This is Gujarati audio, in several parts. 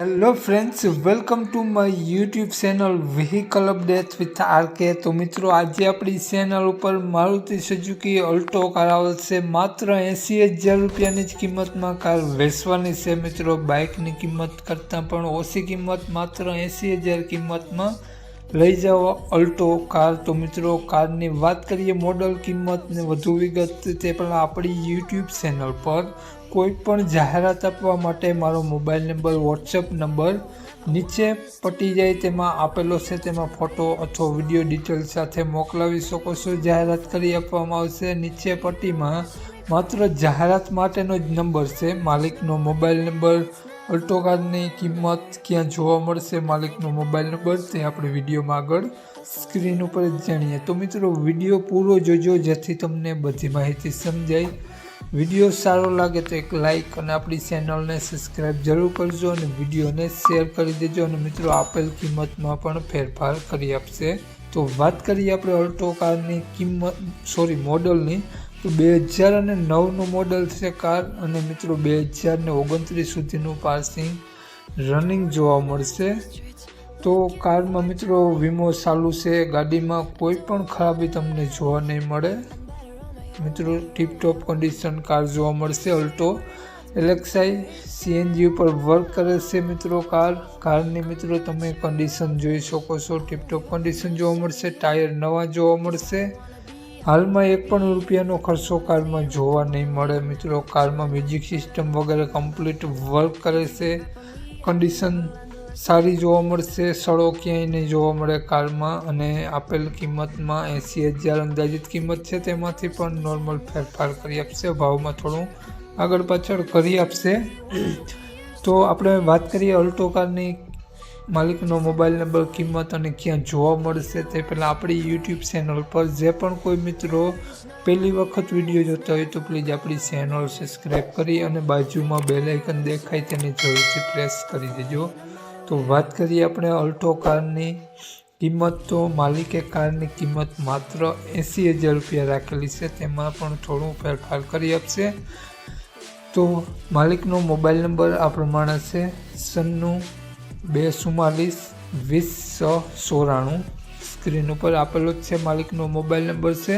Hello friends, welcome to my YouTube channel vehicle update with RK. તો મિત્રો, આજે આપણી ચેનલ ઉપર મારુતિ સુઝુકી અલ્ટો કાર આવેલ છે। માત્ર 80,000 રૂપિયાની જ કિંમતમાં કાર વેચવાની છે મિત્રો। બાઇકની કિંમત કરતાં પણ ઓછી કિંમત, માત્ર 80,000 કિંમતમાં લઈ જાઓ અલ્ટો કાર। તો મિત્રો, કારની વાત કરીએ મોડલ, કિંમત ને વધુ વિગત, તે પણ આપણી યુટ્યુબ ચેનલ પર કોઈ પણ જાહેરાત આપવા માટે મારો મોબાઈલ નંબર, વોટ્સએપ નંબર નીચે પટી જાય તેમાં આપેલો છે, તેમાં ફોટો અથવા વિડીયો ડિટેલ સાથે મોકલાવી શકો છો। જાહેરાત કરી આપવામાં આવશે। નીચે પટ્ટીમાં માત્ર જાહેરાત માટેનો જ નંબર છે, માલિકનો મોબાઈલ નંબર, અલ્ટો કારની કિંમત ક્યાં જોવા મળશે, માલિકનો મોબાઈલ નંબર, તે આપણે વિડીયોમાં આગળ સ્ક્રીન ઉપર જ જાણીએ। તો મિત્રો, વિડીયો પૂરો જોજો જેથી તમને બધી માહિતી સમજાય। વિડીયો સારો લાગે તો એક લાઇક અને આપણી ચેનલને સબસ્ક્રાઈબ જરૂર કરજો અને વિડીયોને શેર કરી દેજો। અને મિત્રો, આપેલ કિંમતમાં પણ ફેરફાર કરી આપશે। તો વાત કરીએ આપણે અલ્ટો કારની મોડલની, તો 2009નું મોડલ છે કાર, અને મિત્રો 2029 સુધીનું પાસિંગ રનિંગ જોવા મળશે। તો કારમાં મિત્રો વીમો ચાલુ છે, ગાડીમાં કોઈ પણ ખરાબી તમને જોવા નહીં મળે મિત્રો। ટીપટોપ કન્ડિશન કાર જોવા મળશે। અલ્ટો એલેક્સાઈ સીએનજી ઉપર વર્ક કરે છે મિત્રો કારની મિત્રો તમે કન્ડિશન જોઈ શકો છો, ટીપટોપ કન્ડિશન જોવા મળશે। ટાયર નવા જોવા મળશે। હાલમાં એક પણ રૂપિયાનો ખર્ચો કારમાં જોવા નહીં મળે મિત્રો। કારમાં મ્યુઝિક સિસ્ટમ વગેરે કમ્પ્લીટ વર્ક કરે છે। કન્ડિશન સારી જોવા મળશે, સડો ક્યાંય નહીં જોવા મળે કારમાં। અને આપેલ કિંમતમાં 80,000 અંદાજિત કિંમત છે, તેમાંથી પણ નોર્મલ ફેરફાર કરી આપશે, ભાવમાં થોડું આગળ પાછળ કરી આપશે। તો આપણે વાત કરીએ અલ્ટો કારની, માલિકનો મોબાઈલ નંબર, કિંમત અને ક્યાં જોવા મળશે તે પહેલાં આપણી યુટ્યુબ ચેનલ પર જે પણ કોઈ મિત્રો પહેલી વખત વિડીયો જોતા હોય તો પ્લીઝ આપણી ચેનલ સબસ્ક્રાઈબ કરી અને બાજુમાં બેલ આઇકન દેખાય તેને જરૂરથી પ્રેસ કરી દેજો। તો વાત કરીએ આપણે અલ્ટો કારની કિંમત, તો માલિકે કારની કિંમત માત્ર 80,000 રૂપિયા રાખેલી છે, તેમાં પણ થોડું ફેરફાર કરી આપશે। તો માલિકનો મોબાઈલ નંબર આ પ્રમાણે છે, 96-244-20-694, સ્ક્રીન ઉપર આપેલો જ છે, માલિકનો મોબાઈલ નંબર છે।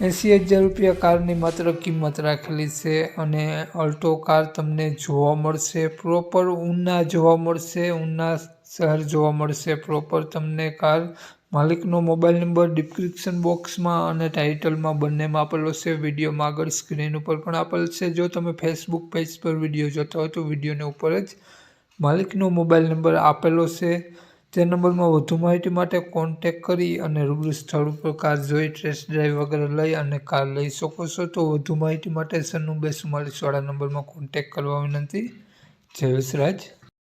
80,000 રૂપિયા કારની માત્ર કિંમત રાખેલી છે, અને અલ્ટો કાર તમને જોવા મળશે પ્રોપર ઉના જોવા મળશે, ઉના શહેર જોવા મળશે પ્રોપર તમને કાર। માલિકનો મોબાઈલ નંબર ડિસ્ક્રિપ્શન બોક્સમાં અને ટાઇટલમાં બંનેમાં આપેલો છે, વિડીયોમાં આગળ સ્ક્રીન ઉપર પણ આપેલ છે। જો તમે ફેસબુક પેજ પર વિડીયો જોતા હોય તો વિડીયોને ઉપર જ માલિકનો મોબાઈલ નંબર આપેલો છે, તે નંબરમાં વધુ માહિતી માટે કોન્ટેક કરી અને રૂબરૂ સ્થળ ઉપર કાર જોઈ ટેસ્ટ ડ્રાઈવ વગેરે લઈ અને કાર લઈ શકો છો। તો વધુ માહિતી માટે 9244 વાળા નંબરમાં કોન્ટેક કરવા વિનંતી। જય વિસરાજ।